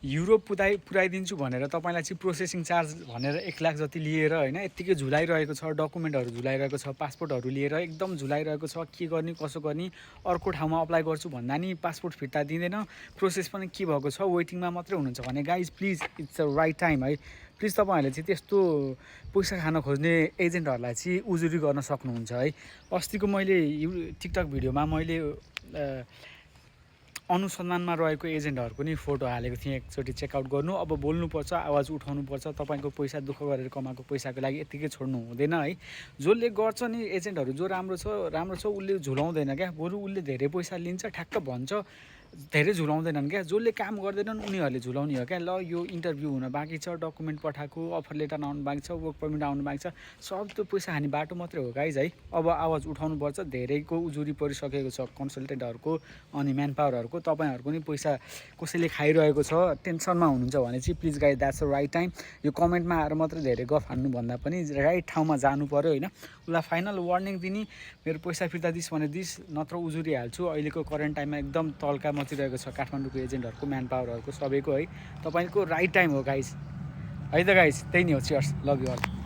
Europe पुऱ्याइदिन्छु भनेर तपाईँलाई चाहिँ प्रोसेसिङ चार्ज भनेर 1 लाख जति लिएर होइन यत्तिकै झुलाइरहेको छ, डकुमेन्टहरू झुलाइरहेको छ, पासपोर्टहरू लिएर एकदम झुलाइरहेको छ। के गर्ने कसो गर्ने, अर्को ठाउँमा अप्लाई गर्छु भन्दा नि पासपोर्ट फिर्ता दिँदैन, प्रोसेस पनि के भएको छ, वेटिङमा मात्रै हुनुहुन्छ भने guys please it's the right time है। प्लिज तपाईँहरूले चाहिँ त्यस्तो पैसा खान खोज्ने एजेन्टहरूलाई चाहिँ उजुरी गर्न सक्नुहुन्छ है। अस्तिको मैले टिकटक भिडियोमा मैले अनुसन्धानमा रहेको एजेन्टहरूको नि फोटो हालेको थिएँ। एकचोटि चेकआउट गर्नु, अब बोल्नुपर्छ, आवाज उठाउनुपर्छ। तपाईँको पैसा दुःख गरेर कमाएको पैसाको लागि यत्तिकै छोड्नु हुँदैन है। जसले गर्छ नि एजेन्टहरू जो राम्रो छ उसले झुलाउँदैन क्या, बरु उसले धेरै पैसा लिन्छ, ठ्याक्क भन्छ, धेरै झुलाउँदैनन् क्या। जसले काम गर्दैनन् उनीहरूले झुलाउने हो क्या। ल यो इन्टरभ्यू हुन बाँकी छ, डकुमेन्ट पठाएको, अफर लेटर आउनु बाँकी छ, वर्क पर्मिट आउनु बाँकी छ, सब त्यो पैसा खाने बाटो मात्रै हो गाइज है। अब आवाज उठाउनुपर्छ। धेरैको उजुरी परिसकेको छ कन्सल्टेन्टहरूको अनि म्यान पावरहरूको। तपाईँहरूको नि पैसा कसैले खाइरहेको छ, टेन्सनमा हुनुहुन्छ भने चाहिँ please guys that's the right time. यो कमेन्टमा आएर मात्रै धेरै गफ हान्नुभन्दा पनि राइट ठाउँमा जानु पऱ्यो होइन। उसलाई फाइनल वार्निङ दिने, मेरो पैसा फिर्ता दिस् भने दिस्, नत्र उजुरी हाल्छु। अहिलेको करेन्ट टाइममा एकदम तल्का मचिरहेको छ काठमाडौँको एजेन्टहरूको, म्यान पावरहरूको, सबैको है। तपाईँको राइट टाइम हो गाइज है त गाइज। त्यही नै हो। Cheers, love you all.